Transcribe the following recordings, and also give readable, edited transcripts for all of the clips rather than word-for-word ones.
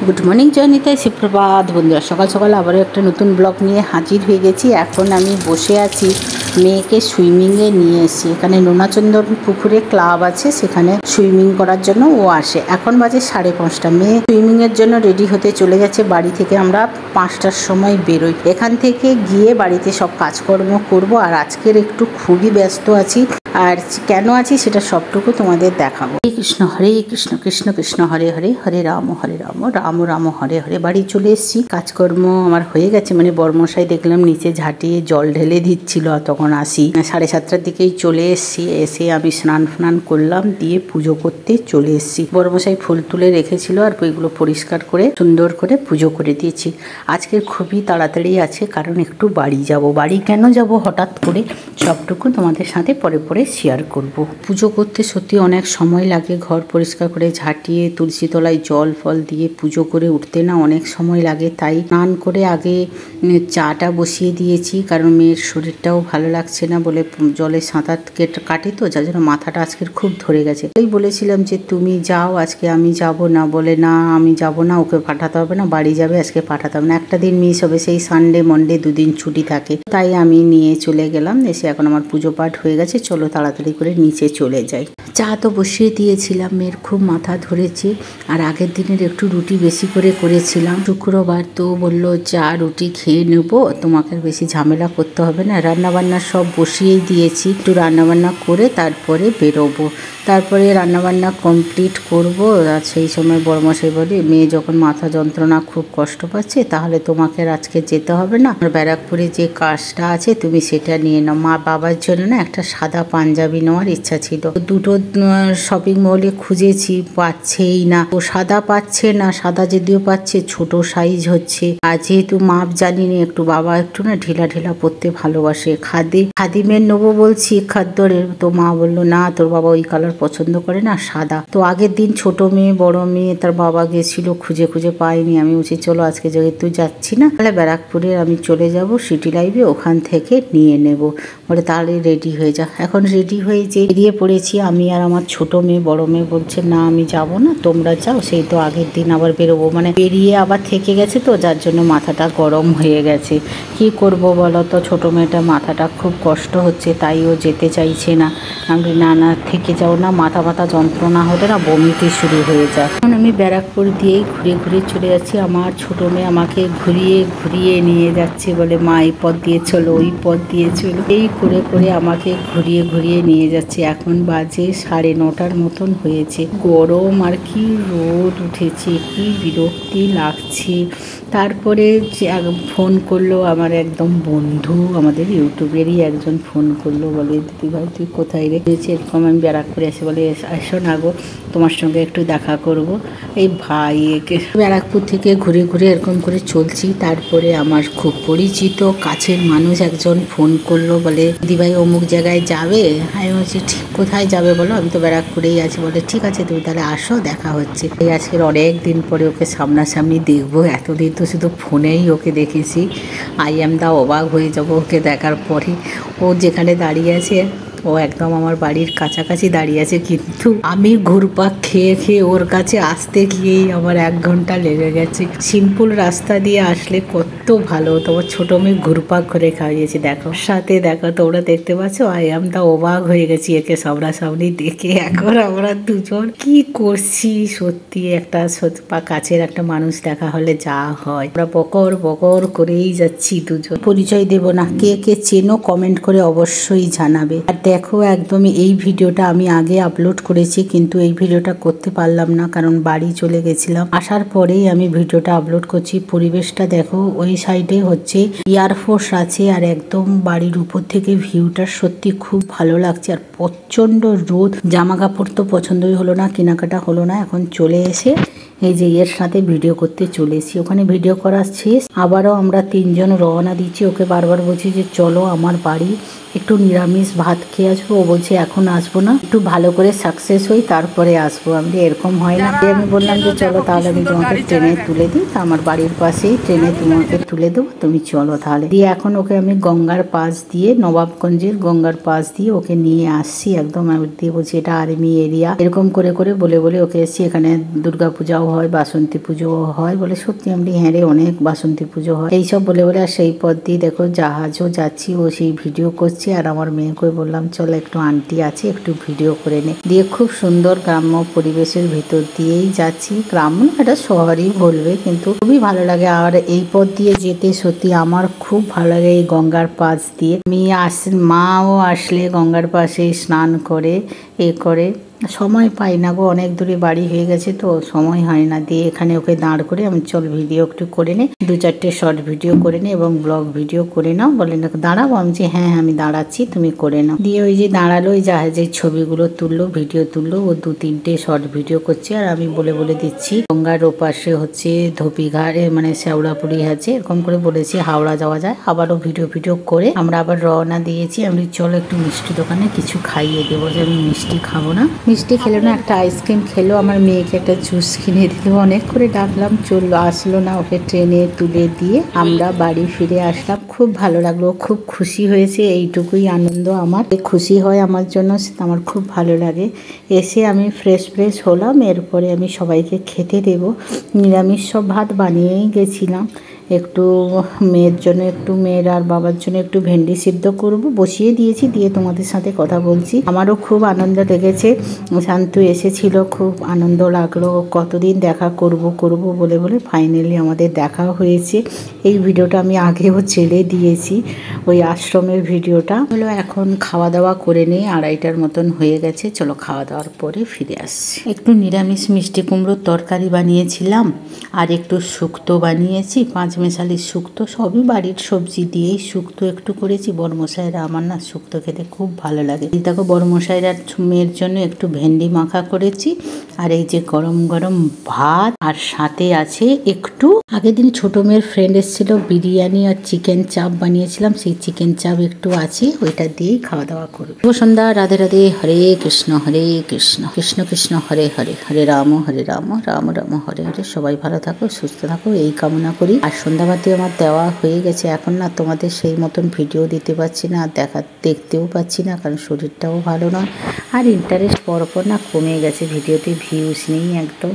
Good morning জয়নিতাই, সুপ্রভাত বন্ধুরা। সকাল সকাল আবারও একটা নতুন ব্লগ নিয়ে হাজির হয়ে গেছি। এখন আমি বসে আছি, মেয়েকে সুইমিংয়ে নিয়ে এসেছি। এখানে নোনাচন্দন পুকুরে ক্লাব আছে, সেখানে সুইমিং করার জন্য ও আসে। এখন বাজে 5:30। মেয়ে সুইমিংয়ের জন্য রেডি হতে চলে গেছে। বাড়ি থেকে আমরা 5টার সময় বেরোই। এখান থেকে গিয়ে বাড়িতে সব কাজকর্ম করব। আর আজকের একটু খুবই ব্যস্ত আছি, আর কেন আছি সেটা সবটুকু তোমাদের দেখাবো। হরে কৃষ্ণ কৃষ্ণ কৃষ্ণ হরে হরে, হরে রাম রাম রাম হরে হরে। বাড়ি চলে এসেছি, কাজকর্ম আমার হয়ে গেছে। মানে বর্মশাই দেখলাম নিচে ঝাঁটিয়ে জল ঢেলে দিচ্ছিল, তখন আসি। 7:30টার দিকেই চলে এসেছি। এসে আমি স্নান করলাম, দিয়ে পুজো করতে চলে এসেছি। বর্মশাই ফুল তুলে রেখেছিল, আর ওইগুলো পরিষ্কার করে সুন্দর করে পুজো করে দিয়েছি। আজকে খুবই তাড়াতাড়ি আছে, কারণ একটু বাড়ি যাব। বাড়ি কেন যাব হঠাৎ করে, সবটুকু তোমাদের সাথে পরে পরে শেয়ার করব। পুজো করতে সত্যি অনেক সময় লাগে। ঘর পরিষ্কার করে ঝাঁটিয়ে তুলসী তলায় জল ফল দিয়ে পুজো করে উঠতে না অনেক সময় লাগে। তাই স্নান করে আগে চাটা বসিয়ে দিয়েছি, কারণ মেয়ের শরীরটাও ভালো লাগছে না বলে জলে সাঁতার কাটি তো, যার জন্য মাথাটা আজকের খুব ধরে গেছে। তাই বলেছিলাম যে তুমি যাও, আজকে আমি যাব না। বলে না, আমি যাব না, ওকে পাঠাতে হবে না, বাড়ি যাবে, আজকে পাঠাতে হবে না। একটা দিন মিস হবে, সেই সানডে মন্ডে 2 দিন ছুটি থাকে। তাই আমি নিয়ে চলে গেলাম। এসে এখন আমার পুজো পাঠ হয়ে গেছে, চলো তাড়াতাড়ি করে নিচে চলে যাই। চা তো বসিয়ে দিয়েছিলাম, মেয়ের খুব মাথা ধরেছে। আর আগের দিনের একটু রুটি বেশি করে করেছিলাম, শুক্রবার তো বললো চা রুটি খেয়ে নেবো, তোমাকে বেশি ঝামেলা করতে হবে না। রান্নাবান্না সব বসিয়েই দিয়েছি, একটু রান্নাবান্না করে তারপরে বেরোবো। তারপরে রান্নাবান্না কমপ্লিট করব। আর সেই সময় বড়মশাই বলে, মেয়ে যখন মাথা যন্ত্রণা খুব কষ্ট পাচ্ছে, তাহলে তোমাকে আজকে যেতে হবে না, আর ব্যারাকপুরে যে কাজটা আছে তুমি সেটা নিয়ে নাও। মা বাবার জন্য না একটা সাদা পাঞ্জাবি নেওয়ার ইচ্ছা ছিল। দুটো শপিং মলে খুঁজেছি, পাচ্ছেই না। ও সাদা পাচ্ছে না, সাদা যদিও পাচ্ছে ছোট সাইজ হচ্ছে। আর যেহেতু মাপ জানিনি, একটু বাবা একটু না ঢিলা ঢিলা পরতে ভালোবাসে। খাদিমের নেবো বলছি, খাদ্যরের। তো মা বললো না, তোর বাবা ওই কালার পছন্দ করে না, সাদা। তো আগের দিন ছোট মেয়ে বড় মেয়ে তার বাবা গেছিল, খুঁজে পাইনি। আমি বলছি চলো আজকে যেহেতু যাচ্ছি না, তাহলে ব্যারাকপুরে আমি চলে যাব সিটি লাইভে, ওখান থেকে নিয়ে নেব। বলে তাহলে রেডি হয়ে যা। এখন রেডি হয়ে যে বেরিয়ে পড়েছি আমি আর আমার ছোট মেয়ে। বড় মেয়ে বলছে না আমি যাব না, তোমরা যাও। সেই তো আগের দিন আবার বেরোবো, মানে বেরিয়ে আবার থেকে গেছে তো, যার জন্য মাথাটা গরম হয়ে গেছে। কি করব বলো তো, ছোট মেয়েটা মাথাটা খুব কষ্ট হচ্ছে, তাই ও যেতে চাইছে না। আমি না থেকে যাও না, মাথা যন্ত্রণা হলে না বমিতে শুরু হয়ে যায়। এখন আমি ব্যারাকপুর দিয়েই ঘুরে চলে যাচ্ছি। আমার ছোট মেয়ে আমাকে ঘুরিয়ে নিয়ে যাচ্ছে, বলে মা এই পথ দিয়ে চলো, ওই পথ দিয়ে চলো। এই করে আমাকে ঘুরিয়ে নিয়ে যাচ্ছে। এখন বাজে 9:30 মতন হয়েছে। গরম আর কি রোদ উঠেছে, কি বিরক্তি লাগছে। তারপরে ফোন করলো আমার একদম বন্ধু, আমাদের ইউটিউবেরই একজন ফোন করলো, বলে দিদি ভাই তুই কোথায় রেখেছি, এরকম আমি ব্যারাকপুরে এসে। বলে আসো না গো, তোমার সঙ্গে একটু দেখা করব। এই ভাই একে ব্যারাকপুর থেকে ঘুরে এরকম করে চলছি। তারপরে আমার খুব পরিচিত কাছের মানুষ একজন ফোন করলো, বলে দিদি ভাই অমুক জায়গায় যাবে। আমি বলছি ঠিক, কোথায় যাবে বলো, আমি তো ব্যারাকপুরেই আছি। বলে ঠিক আছে তুমি তাহলে আসো, দেখা হচ্ছে। এই আজকের অনেক দিন পরে ওকে সামনাসামনি দেখবো। এতদিন তো শুধু ফোনেই ওকে দেখেছি। আই এম দা অবাক হয়ে যাবো ওকে দেখার পরে। ও যেখানে দাঁড়িয়ে আছে, ও একদম আমার বাড়ির কাছাকাছি দাঁড়িয়ে আছে, কিন্তু আমি ঘুরপাক খেয়ে ওর কাছে আসতে গিয়েই আমার 1 ঘন্টা লেগে গেছে। সিম্পল রাস্তা দিয়ে আসলে কত ভালো, তোমার ছোট মেয়ে ঘুরপাক করে খাইয়েছে। দেখো সাথে দেখো, তোমরা দেখতে পাচ্ছ। আই এম দা অবাক হয়ে গেছি একে সামনাসামনি দেখে। এখন আমরা দুজন কি করছি, সত্যি একটা কাছের একটা মানুষ দেখা হলে যা হয়, আমরা বকর করেই যাচ্ছি দুজন। পরিচয় দেব না, কে চেনো কমেন্ট করে অবশ্যই জানাবে। আর দেখো একদমই এই ভিডিওটা আমি আগে আপলোড করেছি, কিন্তু এই ভিডিওটা করতে পারলাম না, কারণ বাড়ি চলে গেছিলাম। আসার পরেই আমি ভিডিওটা আপলোড করছি। পরিবেশটা দেখো, ওই সাইডে হচ্ছে এয়ারফোর্স আছে, আর একদম বাড়ির উপর থেকে ভিউটা সত্যি খুব ভালো লাগছে। আর প্রচন্ড রোদ, জামা কাপড় তো পছন্দই হলো না, কেনাকাটা হলো না। এখন চলে এসে এই যে এর সাথে ভিডিও করতে চলে এসেছি। ওখানে ভিডিও করা শেষ, আবারও আমরা 3 জন রওনা দিচ্ছি। ওকে বারবার বলছি যে চলো আমার বাড়ি, একটু নিরামিষ ভাত খেয়ে আসবো। ও বলছে এখন আসবো না, একটু ভালো করে সাকসেস হই তারপরে আসবো। আমি এরকম হয় না। আমি বললাম যে চলো তাহলে আমি তোমাকে ট্রেনে তুলে দিই, আমার বাড়ির পাশেই ট্রেনে তোমাকে তুলে দেবো, তুমি চলো তাহলে। দিয়ে এখন ওকে আমি গঙ্গার পাশ দিয়ে, নবাবগঞ্জের গঙ্গার পাশ দিয়ে ওকে নিয়ে আসছি একদম। আমি দিয়ে বলছি এটা আর্মি এরিয়া, এরকম করে করে বলে বলে ওকে এসছি। এখানে দুর্গা পূজাও হয়, বাসন্তী পুজোও হয়। বলে সত্যি? আমি হ্যাঁ রে, অনেক বাসন্তী পুজো হয় এইসব বলে বলে। আর সেই পথ দিয়ে দেখো জাহাজও যাচ্ছি, ও সেই ভিডিও করছে। আর আমার মেয়েকে বললাম চলো একটু আন্টি আছে একটু ভিডিও করে নে। দিয়ে খুব সুন্দর গ্রাম্য পরিবেশের ভিতর দিয়েই যাচ্ছি। গ্রাম্য এটা শহরই বলবে, কিন্তু খুবই ভালো লাগে। আর এই পথ দিয়ে যেতে সত্যি আমার খুব ভালো লাগে। এই গঙ্গার পাশ দিয়ে আমি মাও আসলে গঙ্গার পাশে স্নান করে এ করে। সময় পাই না গো, অনেক দূরে বাড়ি হয়ে গেছে তো সময় হয় না। দিয়ে এখানে ওকে দাঁড় করে আমি চল ভিডিও একটু করে নে, 2-4টে শর্ট ভিডিও করে নে এবং ব্লগ ভিডিও করে নাও। বলে না দাঁড়াবো? আমি যে হ্যাঁ আমি দাঁড়াচ্ছি, তুমি করে নাও। দিয়ে ওই যে দাঁড়ালো, ওই জাহাজের ছবিগুলো তুললো, ভিডিও তুললো। ও 2-3টে শর্ট ভিডিও করছে আর আমি বলে বলে দিচ্ছি। গঙ্গার ওপাশে হচ্ছে ধোপিঘাট, মানে শ্যাওড়াপুরি আছে, এরকম করে বলেছি হাওড়া যাওয়া যায়। আবারও ভিডিও করে আমরা আবার রওনা দিয়েছি। আমি চলো একটু মিষ্টি দোকানে কিছু খাইয়ে দেবো, যে আমি মিষ্টি খাবো না। মিষ্টি খেলো না, একটা আইসক্রিম খেলো। আমার মেয়েকে একটা জুস কিনে দিল। অনেক করে ডাকলাম, চললো, আসলো না। ওকে ট্রেনে তুলে দিয়ে আমরা বাড়ি ফিরে আসলাম। খুব ভালো লাগলো, খুব খুশি হয়েছে। এইটুকুই আনন্দ আমার, খুশি হয় আমার জন্য, আমার খুব ভালো লাগে। এসে আমি ফ্রেশ হলাম। এরপরে আমি সবাইকে খেতে দেব। নিরামিষ সব ভাত বানিয়েই গেছিলাম। একটু মেয়ের জন্য, একটু মেয়ের আর বাবার জন্য একটু ভেন্ডি সিদ্ধ করব, বসিয়ে দিয়েছি। দিয়ে তোমাদের সাথে কথা বলছি। আমারও খুব আনন্দ লেগেছে। শান্তু এসেছিল, খুব আনন্দ লাগলো। কতদিন দেখা করব বলে বলে ফাইনালি আমাদের দেখা হয়েছে। এই ভিডিওটা আমি আগেও ছেড়ে দিয়েছি, ওই আশ্রমের ভিডিওটা। হলো এখন খাওয়া দাওয়া করে নিই, 2:30টার মতন হয়ে গেছে। চলো খাওয়া দাওয়ার পরে ফিরে আসছি। একটু নিরামিষ মিষ্টি কুমড়োর তরকারি বানিয়েছিলাম আর একটু শুক্তো বানিয়েছি, 5 মেশালির শুক্তো। সবই বাড়ির সবজি দিয়েই শুক্তো একটু করেছি। বড়মশাইরা, আমার না শুক্তো খেতে খুব ভালো লাগে। দেখো বড়মশাইরা মেয়ের জন্য একটু ভেন্ডি মাখা করেছি। আর এই যে গরম গরম ভাত, আর সাথে আছে একটু আগের দিন ছোট মেয়ের ফ্রেন্ড এসেছিল, বিরিয়ানি আর চিকেন চাপ বানিয়েছিলাম, সেই চিকেন চাপ একটু আছে, ওইটা দিয়েই খাওয়া দাওয়া করবো। শুভ সন্ধ্যা, রাধে রাধে, হরে কৃষ্ণ কৃষ্ণ কৃষ্ণ হরে হরে, হরে রাম রাম রাম হরে হরে। সবাই ভালো থাকো, সুস্থ থাকো, এই কামনা করি। আর সন্ধ্যাবাতি আমার দেওয়া হয়ে গেছে। এখন না তোমাদের সেই মতন ভিডিও দিতে পারছি না, দেখতেও পাচ্ছি না, কারণ শরীরটাও ভালো নয়। আর ইন্টারেস্ট পরপর না কমে গেছে, ভিডিওতে ভিউজ নেই একদম।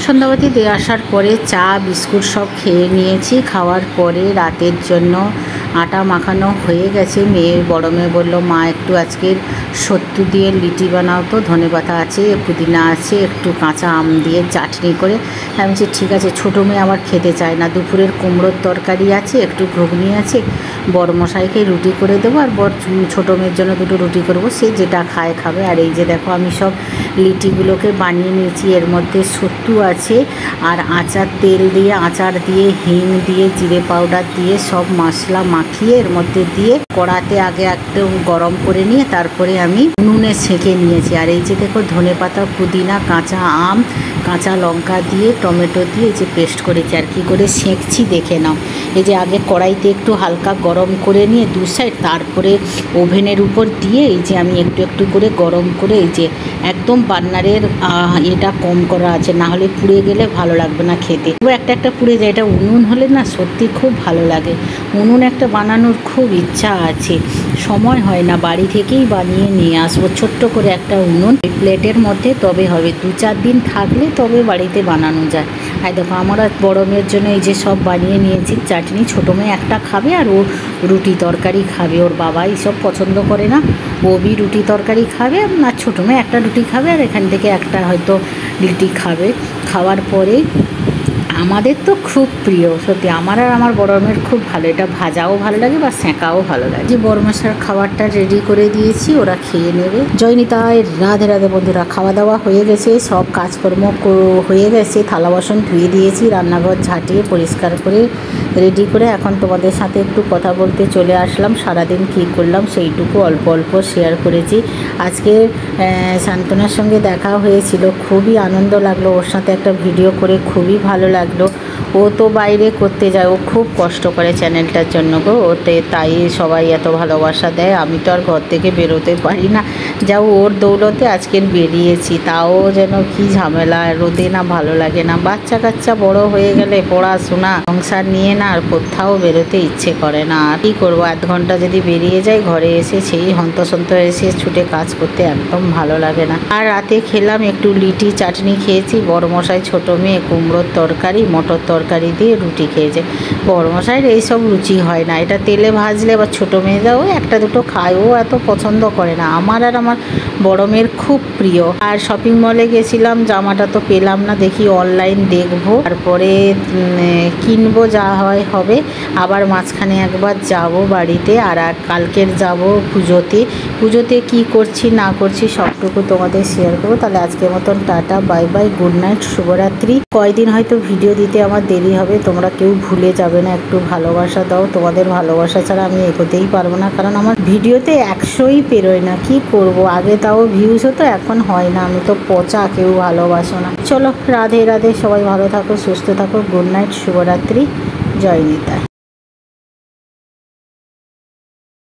সন্ধ্যাবাতি দিয়ে আসার পরে চা বিস্কুট সব খেয়ে নিয়েছি। খাওয়ার পরে রাতের জন্য আটা মাখানো হয়ে গেছে। বড় মেয়ে বলল মা একটু আজকের সত্তু দিয়ে লিটি বানাও তো, ধনেপাতা আছে, পুদিনা আছে, একটু কাঁচা আম দিয়ে চাটনি করে। আমি বলছি ঠিক আছে। ছোটো মেয়ে আবার খেতে চায় না। দুপুরের কুমড়োর তরকারি আছে, একটু ঘুগনি আছে, বড় মশাইকে রুটি করে দেবো, আর ছোটো মেয়ের জন্য 2টো রুটি করবো, সে যেটা খাবে। আর এই যে দেখো আমি সব লিটিগুলোকে বানিয়ে নিয়েছি। এর মধ্যে সত্তু আছে আর আচার, তেল দিয়ে, আচার দিয়ে, হিং দিয়ে, জিরে পাউডার দিয়ে সব মশলা মাখিয়ে এর মধ্যে দিয়ে কড়াতে আগে একটু গরম করে নিয়ে তারপরে আমি নুনে ছেঁকে নিয়েছি। আর এই যে দেখো ধনেপাতা, পুদিনা, কাঁচা আম, কাঁচা লঙ্কা দিয়ে, টমেটো দিয়ে যে পেস্ট করেছি। আর কি করে সেঁকছি দেখে নাও। এই যে আগে কড়াইতে একটু হালকা গরম করে নিয়ে 2 সাইড, তারপরে ওভেনের উপর দিয়ে এই যে আমি একটু একটু করে গরম করে, এই যে একদম বার্নারের এটা কম করা আছে, না হলে পুড়ে গেলে ভালো লাগবে না খেতে। একটা পুড়ে যায়। এটা উনুন হলে না সত্যি খুব ভালো লাগে। উনুন একটা বানানোর খুব ইচ্ছা আছে, সময় হয় না। বাড়ি থেকেই বানিয়ে নিয়ে আসবো ছোট্ট করে একটা উনুন, প্লেটের মধ্যে, তবে হবে। 2-4 দিন থাকলে তবে বাড়িতে বানানো যায়। আর দেখো আমার বড় মেয়ের জন্য এই যে সব বানিয়ে নিয়েছি চাটনি। ছোটো মেয়ে একটা খাবে আর ও রুটি তরকারি খাবে। ওর বাবা এইসব পছন্দ করে না, ও রুটি তরকারি খাবে। আর ছোটো মেয়ে একটা রুটি খাবে, আর এখান থেকে একটা হয়তো লিটি খাবে। খাওয়ার পরে আমাদের তো খুব প্রিয় সত্যি, আমার আর আমার বড় মেয়ের খুব ভালো। এটা ভাজাও ভালো লাগে বা সেঁকাও ভালো লাগে। যে বড় মশার খাবারটা রেডি করে দিয়েছি, ওরা খেয়ে নেবে। জয়নিতাই, রাধে রাধে বন্ধুরা। খাওয়া দাওয়া হয়ে গেছে, সব কাজকর্ম হয়ে গেছে, থালা বাসন ধুয়ে দিয়েছি, রান্নাঘর ঝাঁটিয়ে পরিষ্কার করে রেডি করে এখন তোমাদের সাথে একটু কথা বলতে চলে আসলাম। সারাদিন কী করলাম সেইটুকু অল্প অল্প শেয়ার করেছি। আজকে শান্তনার সঙ্গে দেখা হয়েছিল, খুবই আনন্দ লাগলো। ওর সাথে একটা ভিডিও করে খুবই ভালো লাগলো। লাগলো। ও তো বাইরে করতে যায়, ও খুব কষ্ট করে চ্যানেলটার জন্য গো, ওতে তাই সবাই এত ভালোবাসা দেয়। আমি তো আর ঘর থেকে বেরোতে পারি না, যাও ওর দৌলতে আজকের বেরিয়েছি। তাও যেন কি ঝামেলা, রোদে না ভালো লাগে না। বাচ্চা কাচ্চা বড় হয়ে গেলে পড়াশোনা সংসার নিয়ে না আর কোথাও বেরোতে ইচ্ছে করে না। আর কী করবো, 1 ঘন্টা যদি বেরিয়ে যাই ঘরে এসে সেই হন্তসন্ত এসে ছুটে কাজ করতে একদম ভালো লাগে না। আর রাতে খেলাম একটু লিটি চাটনি খেয়েছি, বড়মশাই ছোট মেয়ে কুমড়োর তরকারি মটর তরকারি দিয়ে রুটি খেয়েছে। বড়মশাইয়ের এইসব রুচি হয় না, এটা তেলে ভাজলে বা ছোটো মেয়েরাও একটা দুটো খায়, ও এত পছন্দ করে না। আমার আর আমার বড় মেয়ের খুব প্রিয়। আর শপিং মলে গেছিলাম, জামাটা তো পেলাম না, দেখি অনলাইন দেখবো, তারপরে কিনবো, যা হয় হবে। আবার মাঝখানে একবার যাব বাড়িতে, আর কালকের যাব পুজোতে কি করছি না করছি সবটুকু তোমাদের শেয়ার করবো। তাহলে আজকের মতন tata, bye bye, good night, শুভরাত্রি। কয়দিন হয়তো ভিডিও দিতে আমার দেরি হবে, তোমরা কেউ ভুলে যাবে না, একটু ভালোবাসা দাও। তোমাদের ভালোবাসা ছাড়া আমি এগোতেই পারবো না, কারণ আমার ভিডিওতে 100ই পেরোয় না। কি করব, আগে তাও ভিউজ হতো, এখন হয় না। আমি তো পচা, কেউ ভালোবাসো না। চলো, রাধে রাধে, সবাই ভালো থাকো, সুস্থ থাকো, গুড নাইট, শুভরাত্রি, জয় নিতাই।